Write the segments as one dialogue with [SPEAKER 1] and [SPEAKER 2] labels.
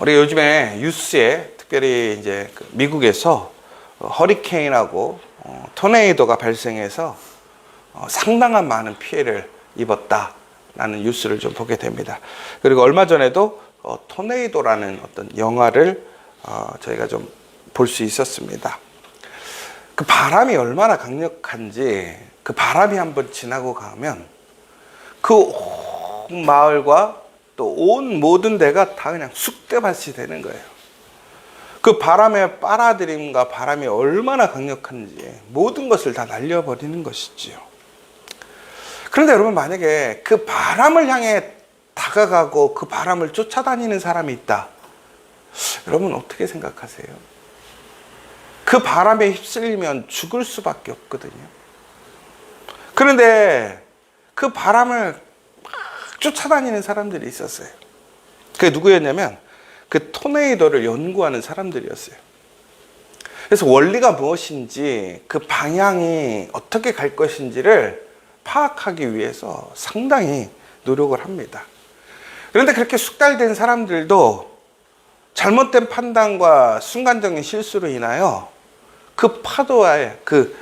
[SPEAKER 1] 우리 요즘에 뉴스에 특별히 이제 미국에서 허리케인하고 토네이도가 발생해서 상당한 많은 피해를 입었다라는 뉴스를 좀 보게 됩니다. 그리고 얼마 전에도 토네이도라는 어떤 영화를 저희가 좀 볼 수 있었습니다. 그 바람이 얼마나 강력한지, 그 바람이 한번 지나고 가면 그 온 마을과 또 온 모든 데가 다 그냥 쑥대밭이 되는 거예요. 그 바람의 빨아들임과 바람이 얼마나 강력한지 모든 것을 다 날려버리는 것이지요. 그런데 여러분, 만약에 그 바람을 향해 다가가고 그 바람을 쫓아다니는 사람이 있다, 여러분 어떻게 생각하세요? 그 바람에 휩쓸리면 죽을 수밖에 없거든요. 그런데 그 바람을 막 쫓아다니는 사람들이 있었어요. 그게 누구였냐면 그 토네이도를 연구하는 사람들이었어요. 그래서 원리가 무엇인지, 그 방향이 어떻게 갈 것인지를 파악하기 위해서 상당히 노력을 합니다. 그런데 그렇게 숙달된 사람들도 잘못된 판단과 순간적인 실수로 인하여 그 파도와의 그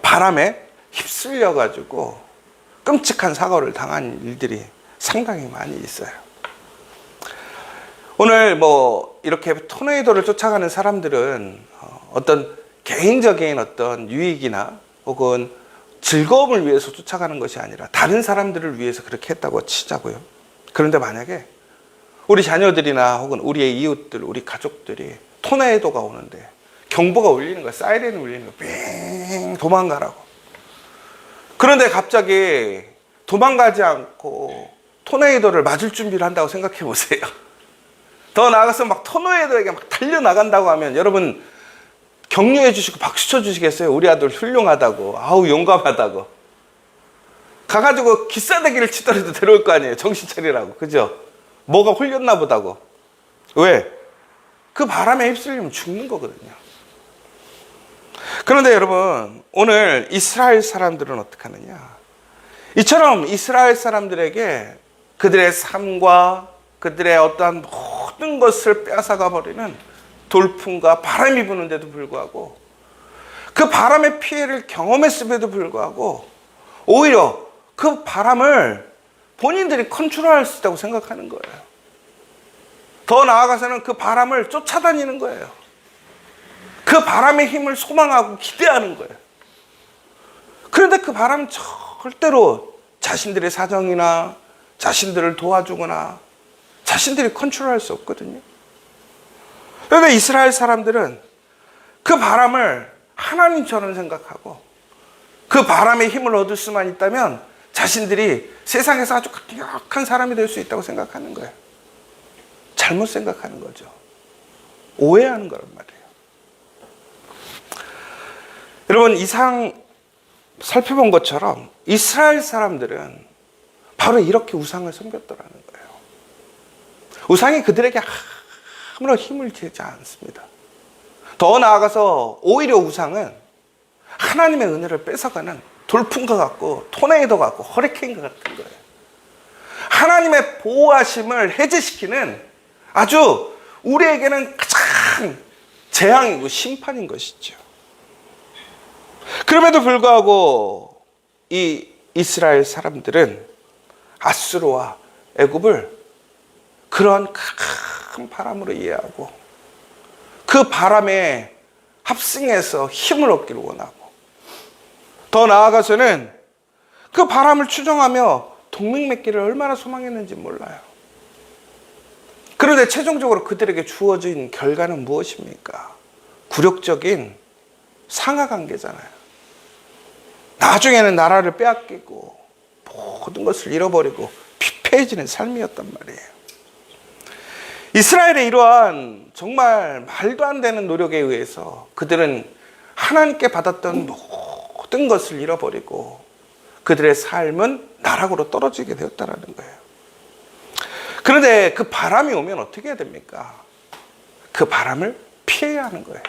[SPEAKER 1] 바람에 휩쓸려 가지고 끔찍한 사고를 당한 일들이 상당히 많이 있어요. 오늘 이렇게 토네이도를 쫓아가는 사람들은 어떤 개인적인 어떤 유익이나 혹은 즐거움을 위해서 쫓아가는 것이 아니라 다른 사람들을 위해서 그렇게 했다고 치자고요. 그런데 만약에 우리 자녀들이나 혹은 우리의 이웃들, 우리 가족들이 토네이도가 오는데 경보가 울리는 거야. 사이렌이 울리는 거야. 빙 도망가라고. 그런데 갑자기 도망가지 않고 토네이도를 맞을 준비를 한다고 생각해 보세요. 더 나아가서 막 토네이도에게 막 달려나간다고 하면 여러분 격려해 주시고 박수 쳐 주시겠어요? 우리 아들 훌륭하다고, 아우 용감하다고. 가가지고 기싸대기를 치더라도 데려올 거 아니에요. 정신 차리라고. 그죠? 뭐가 홀렸나 보다고. 왜? 그 바람에 휩쓸리면 죽는 거거든요. 그런데 여러분, 오늘 이스라엘 사람들은 어떻게 하느냐? 이처럼 이스라엘 사람들에게 그들의 삶과 그들의 어떠한 모든 것을 빼앗아가 버리는 돌풍과 바람이 부는데도 불구하고, 그 바람의 피해를 경험했음에도 불구하고 오히려 그 바람을 본인들이 컨트롤할 수 있다고 생각하는 거예요. 더 나아가서는 그 바람을 쫓아다니는 거예요. 그 바람의 힘을 소망하고 기대하는 거예요. 그런데 그 바람은 절대로 자신들의 사정이나 자신들을 도와주거나 자신들이 컨트롤할 수 없거든요. 그런데 이스라엘 사람들은 그 바람을 하나님처럼 생각하고 그 바람의 힘을 얻을 수만 있다면 자신들이 세상에서 아주 강력한 사람이 될 수 있다고 생각하는 거예요. 잘못 생각하는 거죠. 오해하는 거란 말이에요. 여러분, 이상 살펴본 것처럼 이스라엘 사람들은 바로 이렇게 우상을 섬겼더라는 거예요. 우상이 그들에게 아무런 힘을 주지 않습니다. 더 나아가서 오히려 우상은 하나님의 은혜를 뺏어가는 돌풍과 같고 토네이도 같고 허리케인과 같은 거예요. 하나님의 보호하심을 해제시키는 아주 우리에게는 가장 재앙이고 심판인 것이죠. 그럼에도 불구하고 이 이스라엘 사람들은 아수르와 애굽을 그러한 큰 바람으로 이해하고 그 바람에 합승해서 힘을 얻기를 원하고, 더 나아가서는 그 바람을 추종하며 동맹 맺기를 얼마나 소망했는지 몰라요. 그런데 최종적으로 그들에게 주어진 결과는 무엇입니까? 굴욕적인 상하관계잖아요. 나중에는 나라를 빼앗기고 모든 것을 잃어버리고 피폐해지는 삶이었단 말이에요. 이스라엘의 이러한 정말 말도 안 되는 노력에 의해서 그들은 하나님께 받았던 모든 것을 잃어버리고 그들의 삶은 나락으로 떨어지게 되었다는 거예요. 그런데 그 바람이 오면 어떻게 해야 됩니까? 그 바람을 피해야 하는 거예요.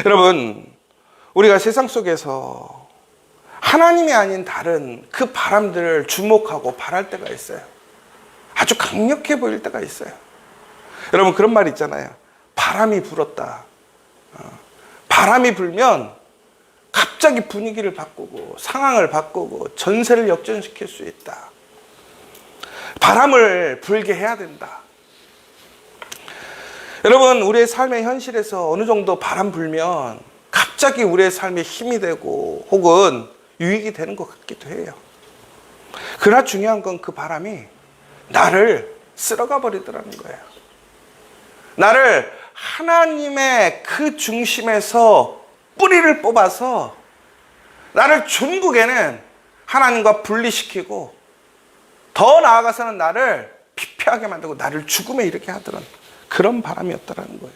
[SPEAKER 1] 여러분, 우리가 세상 속에서 하나님이 아닌 다른 그 바람들을 주목하고 바랄 때가 있어요. 아주 강력해 보일 때가 있어요. 여러분 그런 말 있잖아요. 바람이 불었다. 바람이 불면 갑자기 분위기를 바꾸고 상황을 바꾸고 전세를 역전시킬 수 있다. 바람을 불게 해야 된다. 여러분 우리의 삶의 현실에서 어느 정도 바람 불면 갑자기 우리의 삶에 힘이 되고 혹은 유익이 되는 것 같기도 해요. 그러나 중요한 건 그 바람이 나를 쓸어가 버리더라는 거예요. 나를 하나님의 그 중심에서 뿌리를 뽑아서 나를 중국에는 하나님과 분리시키고 더 나아가서는 나를 피폐하게 만들고 나를 죽음에 이르게 하더라는 그런 바람이었다라는 거예요.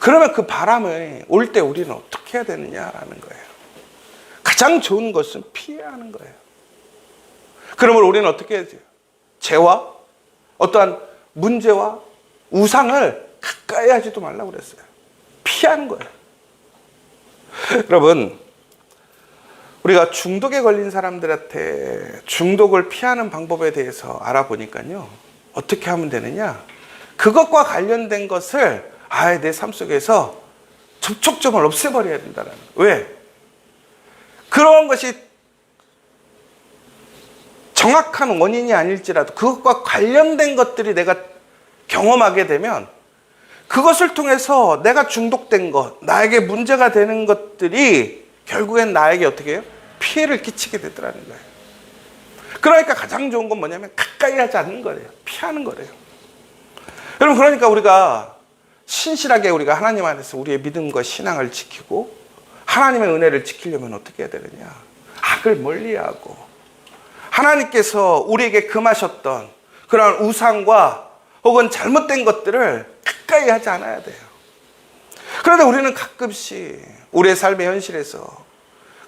[SPEAKER 1] 그러면 그 바람이 올 때 우리는 어떻게 해야 되느냐라는 거예요. 가장 좋은 것은 피해야 하는 거예요. 그러면 우리는 어떻게 해야 돼요? 죄와 어떠한 문제와 우상을 가까이 하지도 말라고 그랬어요. 피하는 거예요. 여러분 우리가 중독에 걸린 사람들한테 중독을 피하는 방법에 대해서 알아보니까요. 어떻게 하면 되느냐? 그것과 관련된 것을 아예 내 삶 속에서 접촉점을 없애버려야 된다는 거예요. 왜? 그런 것이 정확한 원인이 아닐지라도 그것과 관련된 것들이 내가 경험하게 되면 그것을 통해서 내가 중독된 것, 나에게 문제가 되는 것들이 결국엔 나에게 어떻게 해요? 피해를 끼치게 되더라는 거예요. 그러니까 가장 좋은 건 뭐냐면 가까이 하지 않는 거예요. 피하는 거예요. 여러분 그러니까 우리가 신실하게 우리가 하나님 안에서 우리의 믿음과 신앙을 지키고 하나님의 은혜를 지키려면 어떻게 해야 되느냐? 악을 멀리하고 하나님께서 우리에게 금하셨던 그런 우상과 혹은 잘못된 것들을 가까이 하지 않아야 돼요. 그런데 우리는 가끔씩 우리의 삶의 현실에서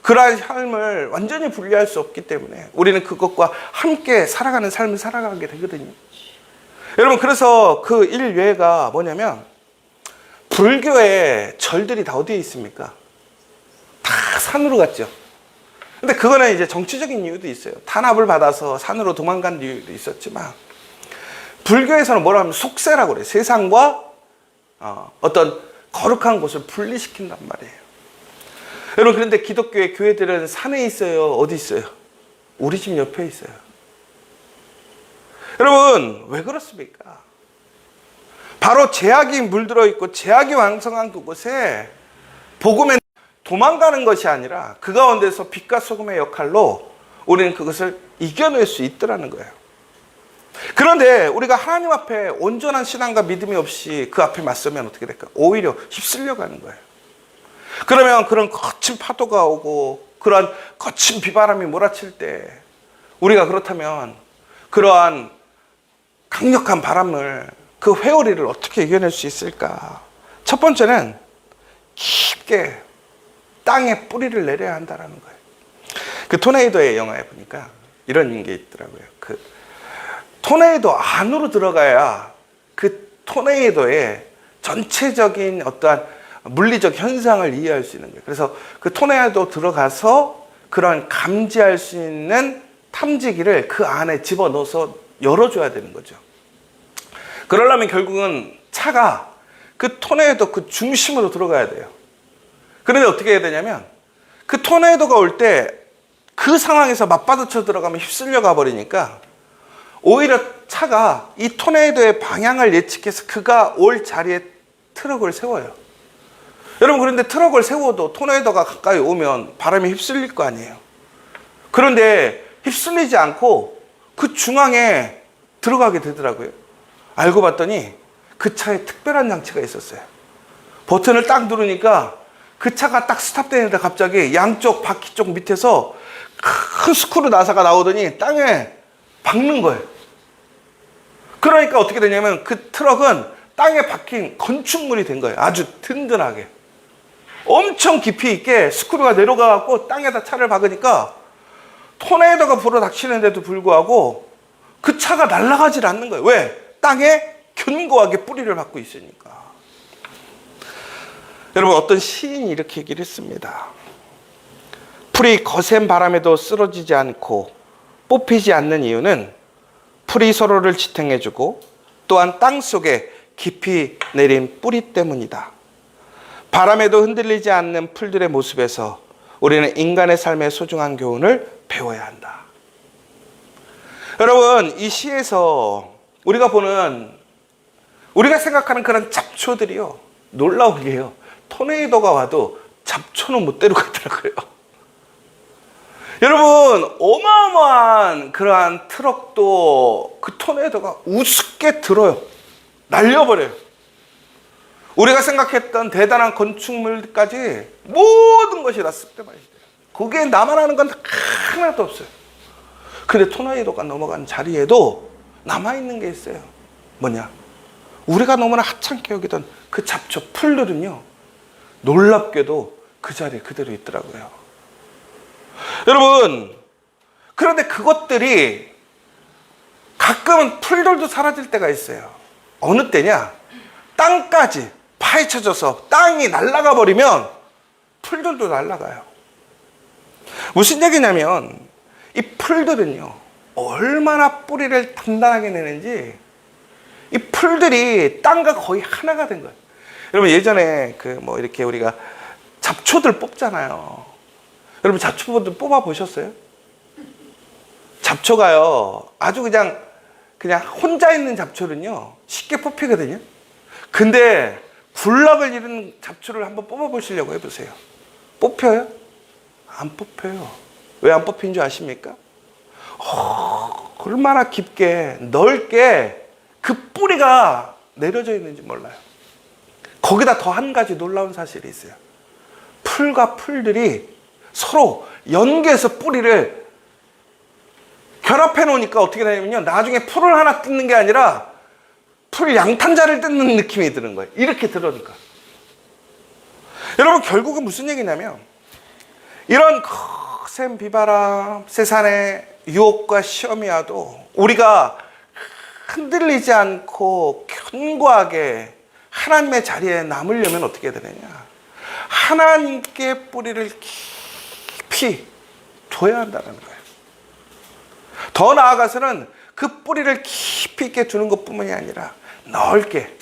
[SPEAKER 1] 그러한 삶을 완전히 분리할 수 없기 때문에 우리는 그것과 함께 살아가는 삶을 살아가게 되거든요. 여러분 그래서 그 일례가 뭐냐면 불교의 절들이 다 어디에 있습니까? 다 산으로 갔죠. 근데 그거는 이제 정치적인 이유도 있어요. 탄압을 받아서 산으로 도망간 이유도 있었지만 불교에서는 뭐라 하면 속세라고 그래요. 세상과 어떤 거룩한 곳을 분리시킨단 말이에요. 여러분 그런데 기독교의 교회들은 산에 있어요? 어디 있어요? 우리 집 옆에 있어요. 여러분 왜 그렇습니까? 바로 죄악이 물들어 있고 죄악이 왕성한 그곳에 복음에 도망가는 것이 아니라 그 가운데서 빛과 소금의 역할로 우리는 그것을 이겨낼 수 있더라는 거예요. 그런데 우리가 하나님 앞에 온전한 신앙과 믿음이 없이 그 앞에 맞서면 어떻게 될까? 오히려 휩쓸려 가는 거예요. 그러면 그런 거친 파도가 오고 그러한 거친 비바람이 몰아칠 때 우리가 그렇다면 그러한 강력한 바람을 그 회오리를 어떻게 이겨낼 수 있을까? 첫 번째는 깊게 땅에 뿌리를 내려야 한다는 거예요. 그 토네이도의 영화에 보니까 이런 게 있더라고요. 그 토네이도 안으로 들어가야 그 토네이도의 전체적인 어떠한 물리적 현상을 이해할 수 있는 거예요. 그래서 그 토네이도 들어가서 그런 감지할 수 있는 탐지기를 그 안에 집어넣어서 열어줘야 되는 거죠. 그러려면 결국은 차가 그 토네이도 그 중심으로 들어가야 돼요. 그런데 어떻게 해야 되냐면 그 토네이도가 올 때 그 상황에서 맞받아쳐 들어가면 휩쓸려 가버리니까 오히려 차가 이 토네이도의 방향을 예측해서 그가 올 자리에 트럭을 세워요. 여러분 그런데 트럭을 세워도 토네이도가 가까이 오면 바람이 휩쓸릴 거 아니에요. 그런데 휩쓸리지 않고 그 중앙에 들어가게 되더라고요. 알고 봤더니 그 차에 특별한 장치가 있었어요. 버튼을 딱 누르니까 그 차가 딱 스탑되는데 갑자기 양쪽 바퀴 쪽 밑에서 큰 스크류 나사가 나오더니 땅에 박는 거예요. 그러니까 어떻게 되냐면 그 트럭은 땅에 박힌 건축물이 된 거예요. 아주 든든하게. 엄청 깊이 있게 스크류가 내려가고 땅에다 차를 박으니까 토네이도가 불어닥치는데도 불구하고 그 차가 날아가질 않는 거예요. 왜? 땅에 견고하게 뿌리를 박고 있으니까. 여러분 어떤 시인이 이렇게 얘기를 했습니다. 풀이 거센 바람에도 쓰러지지 않고 뽑히지 않는 이유는 풀이 서로를 지탱해주고 또한 땅 속에 깊이 내린 뿌리 때문이다. 바람에도 흔들리지 않는 풀들의 모습에서 우리는 인간의 삶의 소중한 교훈을 배워야 한다. 여러분, 이 시에서 우리가 생각하는 그런 잡초들이요, 놀라운 게요, 토네이도가 와도 잡초는 못 데려가더라고요. 여러분, 어마어마한 그러한 트럭도 그 토네이도가 우습게 들어요. 날려버려요. 우리가 생각했던 대단한 건축물까지 모든 것이 다 습대만이 돼요. 거기에 남아나는 건 하나도 없어요. 근데 토네이도가 넘어간 자리에도 남아있는 게 있어요. 뭐냐? 우리가 너무나 하찮게 여기던 그 잡초, 풀들은요, 놀랍게도 그 자리에 그대로 있더라고요. 여러분, 그런데 그것들이 가끔은 풀들도 사라질 때가 있어요. 어느 때냐? 땅까지 파헤쳐져서 땅이 날아가 버리면 풀들도 날아가요. 무슨 얘기냐면 이 풀들은요, 얼마나 뿌리를 단단하게 내는지 이 풀들이 땅과 거의 하나가 된 거예요. 여러분, 예전에 이렇게 우리가 잡초들 뽑잖아요. 여러분, 잡초들 뽑아 보셨어요? 잡초가요, 아주 그냥 혼자 있는 잡초는요, 쉽게 뽑히거든요. 근데 군락을 이루는 잡초를 한번 뽑아 보시려고 해보세요. 뽑혀요? 안 뽑혀요. 왜 안 뽑힌 줄 아십니까? 얼마나 깊게, 넓게 그 뿌리가 내려져 있는지 몰라요. 거기다 더 한 가지 놀라운 사실이 있어요. 풀과 풀들이 서로 연계해서 뿌리를 결합해 놓으니까 어떻게 되냐면요, 나중에 풀을 하나 뜯는 게 아니라 풀 양탄자를 뜯는 느낌이 드는 거예요. 이렇게 들으니까. 여러분, 결국은 무슨 얘기냐면, 이런 거센 비바람, 세상의 유혹과 시험이 와도 우리가 흔들리지 않고 견고하게 하나님의 자리에 남으려면 어떻게 해야 되느냐? 하나님께 뿌리를 깊이 둬야 한다는 거예요. 더 나아가서는 그 뿌리를 깊이 있게 두는 것뿐만이 아니라 넓게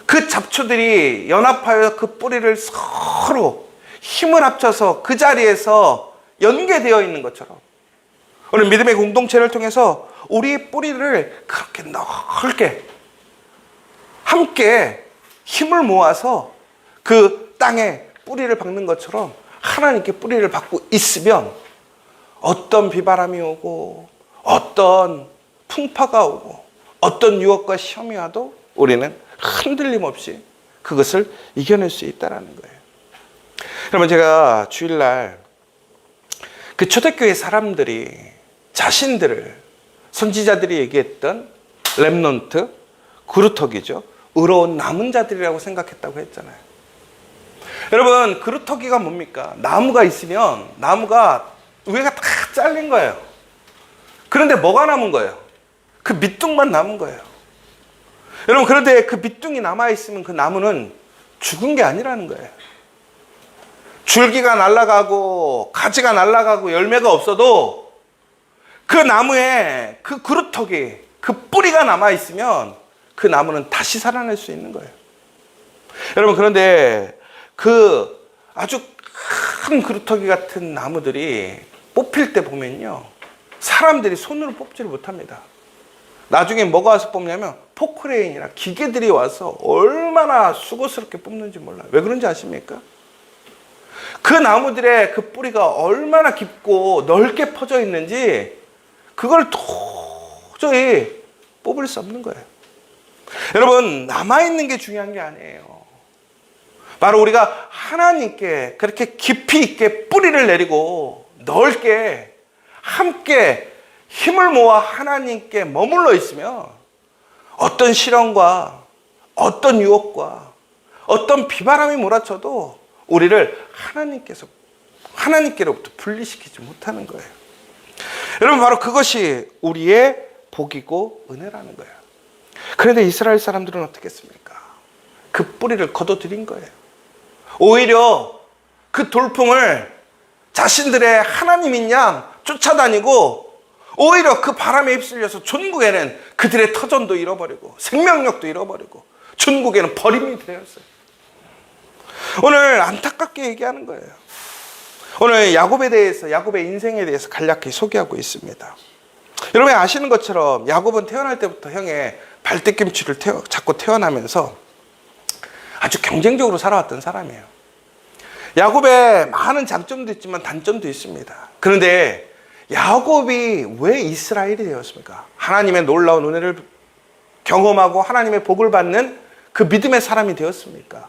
[SPEAKER 1] 그 잡초들이 연합하여 그 뿌리를 서로 힘을 합쳐서 그 자리에서 연계되어 있는 것처럼, 오늘 믿음의 공동체를 통해서 우리의 뿌리를 그렇게 넓게 함께 힘을 모아서 그 땅에 뿌리를 박는 것처럼 하나님께 뿌리를 박고 있으면 어떤 비바람이 오고 어떤 풍파가 오고 어떤 유혹과 시험이 와도 우리는 흔들림 없이 그것을 이겨낼 수 있다는 거예요. 그러면 제가 주일날 그 초대교회 사람들이 자신들을, 선지자들이 얘기했던 렘넌트, 그루터기죠, 의로운 남은 자들이라고 생각했다고 했잖아요. 여러분, 그루터기가 뭡니까? 나무가 있으면 나무가 위가 다 잘린 거예요. 그런데 뭐가 남은 거예요? 그 밑둥만 남은 거예요. 여러분, 그런데 그 밑둥이 남아있으면 그 나무는 죽은 게 아니라는 거예요. 줄기가 날아가고 가지가 날아가고 열매가 없어도 그 나무에 그 그루터기, 그 뿌리가 남아있으면 그 나무는 다시 살아날 수 있는 거예요. 여러분, 그런데 그 아주 큰 그루터기 같은 나무들이 뽑힐 때 보면요, 사람들이 손으로 뽑지를 못합니다. 나중에 뭐가 와서 뽑냐면 포크레인이나 기계들이 와서 얼마나 수고스럽게 뽑는지 몰라요. 왜 그런지 아십니까? 그 나무들의 그 뿌리가 얼마나 깊고 넓게 퍼져 있는지 그걸 도저히 뽑을 수 없는 거예요. 여러분, 남아있는 게 중요한 게 아니에요. 바로 우리가 하나님께 그렇게 깊이 있게 뿌리를 내리고 넓게 함께 힘을 모아 하나님께 머물러 있으면 어떤 시련과 어떤 유혹과 어떤 비바람이 몰아쳐도 우리를 하나님께로부터 분리시키지 못하는 거예요. 여러분, 바로 그것이 우리의 복이고 은혜라는 거예요. 그런데 이스라엘 사람들은 어떻게 했습니까? 그 뿌리를 거둬들인 거예요. 오히려 그 돌풍을 자신들의 하나님인 양 쫓아다니고 오히려 그 바람에 휩쓸려서 전국에는 그들의 터전도 잃어버리고 생명력도 잃어버리고 전국에는 버림이 되었어요. 오늘 안타깝게 얘기하는 거예요. 오늘 야곱에 대해서, 야곱의 인생에 대해서 간략히 소개하고 있습니다. 여러분이 아시는 것처럼 야곱은 태어날 때부터 형의 발뒤꿈치를 잡고 태어나면서 아주 경쟁적으로 살아왔던 사람이에요. 야곱의 많은 장점도 있지만 단점도 있습니다. 그런데 야곱이 왜 이스라엘이 되었습니까? 하나님의 놀라운 은혜를 경험하고 하나님의 복을 받는 그 믿음의 사람이 되었습니까?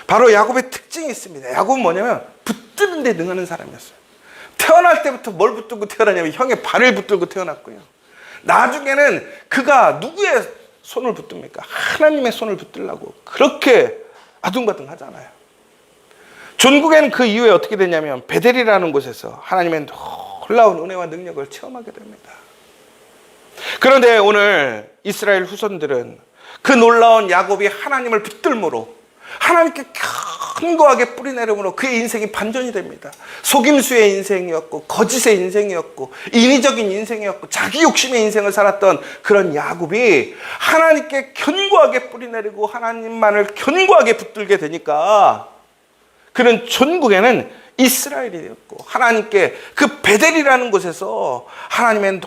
[SPEAKER 1] 바로 야곱의 특징이 있습니다. 야곱은 뭐냐면 붙드는 데 능하는 사람이었어요. 태어날 때부터 뭘 붙들고 태어나냐면 형의 발을 붙들고 태어났고요. 나중에는 그가 누구의 손을 붙듭니까? 하나님의 손을 붙들라고 그렇게 아둥바둥 하잖아요. 전국에는 그 이후에 어떻게 되냐면 베델이라는 곳에서 하나님의 놀라운 은혜와 능력을 체험하게 됩니다. 그런데 오늘 이스라엘 후손들은 그 놀라운 야곱이 하나님을 붙들므로 하나님께 견고하게 뿌리내림으로 그의 인생이 반전이 됩니다. 속임수의 인생이었고 거짓의 인생이었고 인위적인 인생이었고 자기 욕심의 인생을 살았던 그런 야곱이 하나님께 견고하게 뿌리내리고 하나님만을 견고하게 붙들게 되니까 그는 전국에는 이스라엘이 되었고 하나님께 그 베델이라는 곳에서 하나님의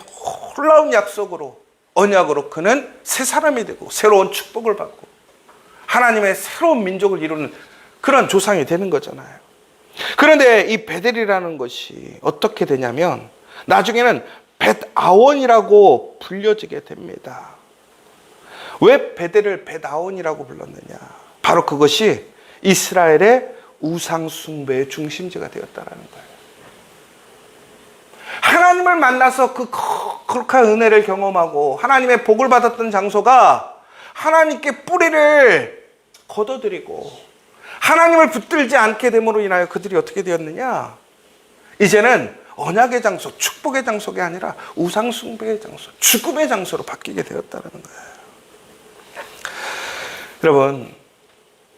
[SPEAKER 1] 놀라운 약속으로 언약으로 그는 새 사람이 되고 새로운 축복을 받고 하나님의 새로운 민족을 이루는 그런 조상이 되는 거잖아요. 그런데 이 베델이라는 것이 어떻게 되냐면 나중에는 벳아원이라고 불려지게 됩니다. 왜 베델을 벳아원이라고 불렀느냐? 바로 그것이 이스라엘의 우상 숭배의 중심지가 되었다라는 거예요. 하나님을 만나서 그 거룩한 은혜를 경험하고 하나님의 복을 받았던 장소가 하나님께 뿌리를 걷어들이고 하나님을 붙들지 않게 됨으로 인하여 그들이 어떻게 되었느냐? 이제는 언약의 장소, 축복의 장소가 아니라 우상 숭배의 장소, 죽음의 장소로 바뀌게 되었다는 거예요. 여러분,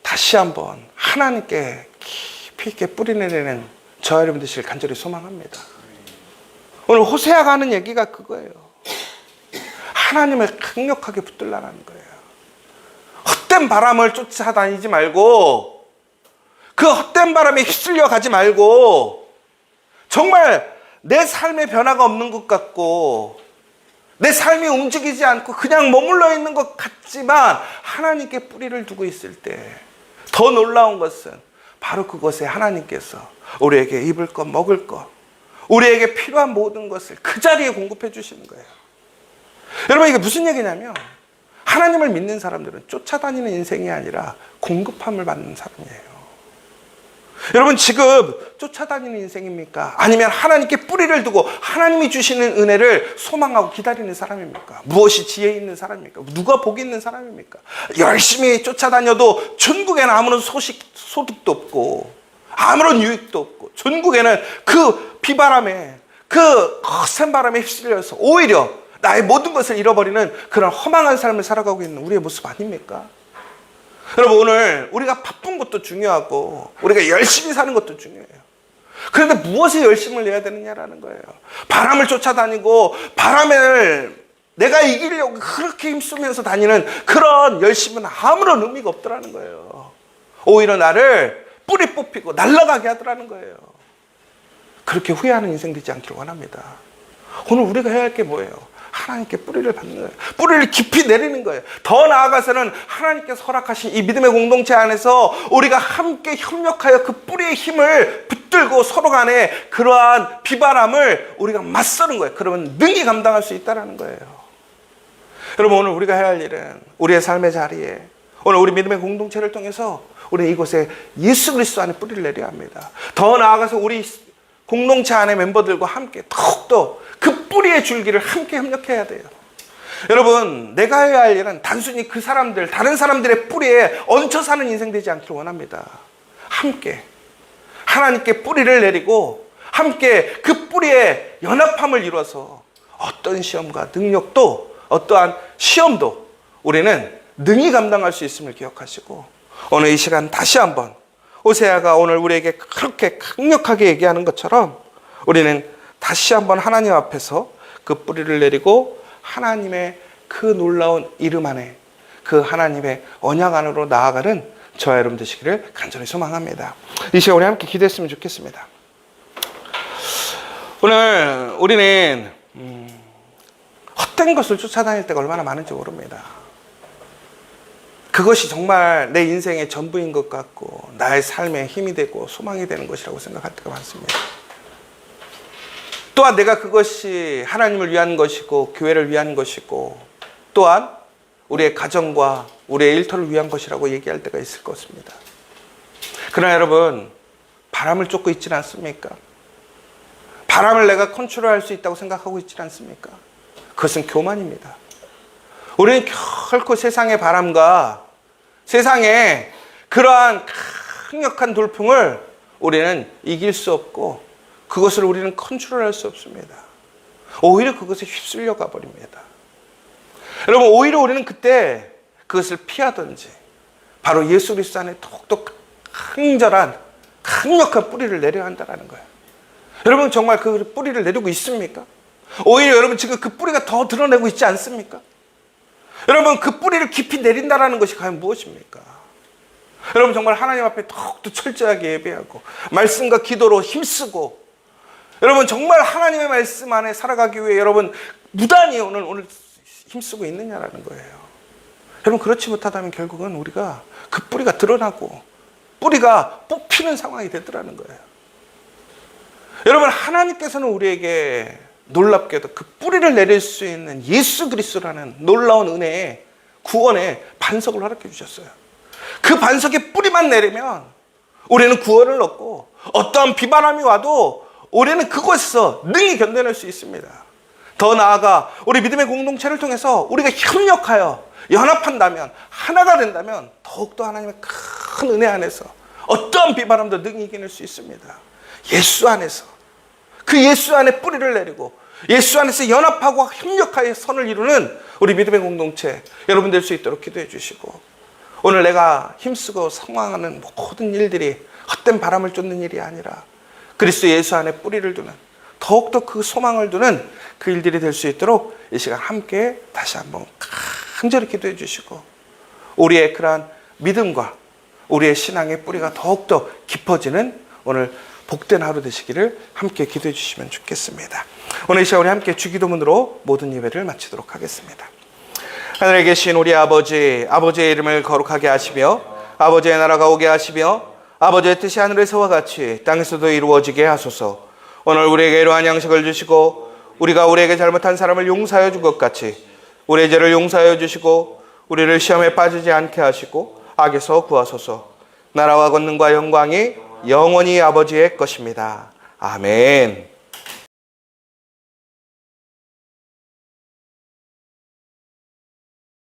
[SPEAKER 1] 다시 한번 하나님께 깊이 있게 뿌리내리는 저와 여러분 되시길 간절히 소망합니다. 오늘 호세아가 하는 얘기가 그거예요. 하나님을 강력하게 붙들라는 거예요. 헛된 바람을 쫓아다니지 말고 그 헛된 바람에 휩쓸려 가지 말고 정말 내 삶의 변화가 없는 것 같고 내 삶이 움직이지 않고 그냥 머물러 있는 것 같지만 하나님께 뿌리를 두고 있을 때 더 놀라운 것은 바로 그곳에 하나님께서 우리에게 입을 것 먹을 것 우리에게 필요한 모든 것을 그 자리에 공급해 주시는 거예요. 여러분 이게 무슨 얘기냐면 하나님을 믿는 사람들은 쫓아다니는 인생이 아니라 공급함을 받는 사람이에요. 여러분 지금 쫓아다니는 인생입니까? 아니면 하나님께 뿌리를 두고 하나님이 주시는 은혜를 소망하고 기다리는 사람입니까? 무엇이 지혜 있는 사람입니까? 누가 복 있는 사람입니까? 열심히 쫓아다녀도 전국에는 아무런 소득도 없고 아무런 유익도 없고 전국에는 그 비바람에 그 거센 바람에 휩쓸려서 오히려 나의 모든 것을 잃어버리는 그런 허망한 삶을 살아가고 있는 우리의 모습 아닙니까? 여러분 오늘 우리가 바쁜 것도 중요하고 우리가 열심히 사는 것도 중요해요. 그런데 무엇에 열심을 내야 되느냐라는 거예요. 바람을 쫓아다니고 바람을 내가 이기려고 그렇게 힘쓰면서 다니는 그런 열심은 아무런 의미가 없더라는 거예요. 오히려 나를 뿌리 뽑히고 날아가게 하더라는 거예요. 그렇게 후회하는 인생 되지 않기를 원합니다. 오늘 우리가 해야 할 게 뭐예요? 하나님께 뿌리를 받는 거예요. 뿌리를 깊이 내리는 거예요. 더 나아가서는 하나님께서 허락하신 이 믿음의 공동체 안에서 우리가 함께 협력하여 그 뿌리의 힘을 붙들고 서로 간에 그러한 비바람을 우리가 맞서는 거예요. 그러면 능히 감당할 수 있다는 거예요. 여러분 오늘 우리가 해야 할 일은 우리의 삶의 자리에 오늘 우리 믿음의 공동체를 통해서 우리 이곳에 예수 그리스도 안에 뿌리를 내려야 합니다. 더 나아가서 우리 공동체 안의 멤버들과 함께 더욱더 그 뿌리의 줄기를 함께 협력해야 돼요. 여러분 내가 해야 할 일은 단순히 그 사람들 다른 사람들의 뿌리에 얹혀 사는 인생 되지 않기를 원합니다. 함께 하나님께 뿌리를 내리고 함께 그 뿌리에 연합함을 이루어서 어떤 시험과 능력도 어떠한 시험도 우리는 능히 감당할 수 있음을 기억하시고 오늘 이 시간 다시 한번 호세아가 오늘 우리에게 그렇게 강력하게 얘기하는 것처럼 우리는 다시 한번 하나님 앞에서 그 뿌리를 내리고 하나님의 그 놀라운 이름 안에 그 하나님의 언약 안으로 나아가는 저와 여러분 되시기를 간절히 소망합니다. 이 시간 우리 함께 기도했으면 좋겠습니다. 오늘 우리는 헛된 것을 쫓아다닐 때가 얼마나 많은지 모릅니다. 그것이 정말 내 인생의 전부인 것 같고 나의 삶에 힘이 되고 소망이 되는 것이라고 생각할 때가 많습니다. 또한 내가 그것이 하나님을 위한 것이고 교회를 위한 것이고 또한 우리의 가정과 우리의 일터를 위한 것이라고 얘기할 때가 있을 것입니다. 그러나 여러분, 바람을 쫓고 있지는 않습니까? 바람을 내가 컨트롤할 수 있다고 생각하고 있지는 않습니까? 그것은 교만입니다. 우리는 결코 세상의 바람과 세상의 그러한 강력한 돌풍을 우리는 이길 수 없고 그것을 우리는 컨트롤할 수 없습니다. 오히려 그것에 휩쓸려 가버립니다. 여러분, 오히려 우리는 그때 그것을 피하든지 바로 예수 그리스도 안에 더욱더 강렬한 강력한 뿌리를 내려야 한다는 거예요. 여러분, 정말 그 뿌리를 내리고 있습니까? 오히려 여러분 지금 그 뿌리가 더 드러내고 있지 않습니까? 여러분, 그 뿌리를 깊이 내린다는 것이 과연 무엇입니까? 여러분, 정말 하나님 앞에 더욱더 철저하게 예배하고 말씀과 기도로 힘쓰고 여러분 정말 하나님의 말씀 안에 살아가기 위해 여러분 무단히 오늘 힘쓰고 있느냐라는 거예요. 여러분, 그렇지 못하다면 결국은 우리가 그 뿌리가 드러나고 뿌리가 뽑히는 상황이 되더라는 거예요. 여러분, 하나님께서는 우리에게 놀랍게도 그 뿌리를 내릴 수 있는 예수 그리스도라는 놀라운 은혜의 구원의 반석을 허락해 주셨어요. 그 반석에 뿌리만 내리면 우리는 구원을 얻고 어떠한 비바람이 와도 우리는 그곳에서 능히 견뎌낼 수 있습니다. 더 나아가 우리 믿음의 공동체를 통해서 우리가 협력하여 연합한다면 하나가 된다면 더욱더 하나님의 큰 은혜 안에서 어떠한 비바람도 능히 이겨낼 수 있습니다. 예수 안에서 그 예수 안에 뿌리를 내리고 예수 안에서 연합하고 협력하여 선을 이루는 우리 믿음의 공동체 여러분 될 수 있도록 기도해 주시고 오늘 내가 힘쓰고 상황하는 모든 일들이 헛된 바람을 쫓는 일이 아니라 그리스도 예수 안에 뿌리를 두는 더욱더 그 소망을 두는 그 일들이 될 수 있도록 이 시간 함께 다시 한번 간절히 기도해 주시고 우리의 그러한 믿음과 우리의 신앙의 뿌리가 더욱더 깊어지는 오늘 복된 하루 되시기를 함께 기도해 주시면 좋겠습니다. 오늘 이 시간 우리 함께 주기도문으로 모든 예배를 마치도록 하겠습니다. 하늘에 계신 우리 아버지, 아버지의 이름을 거룩하게 하시며 아버지의 나라가 오게 하시며 아버지의 뜻이 하늘에서와 같이 땅에서도 이루어지게 하소서. 오늘 우리에게 이러한 양식을 주시고 우리가 우리에게 잘못한 사람을 용서하여 준 것 같이 우리의 죄를 용서하여 주시고 우리를 시험에 빠지지 않게 하시고 악에서 구하소서. 나라와 권능과 영광이 영원히 아버지의 것입니다. 아멘.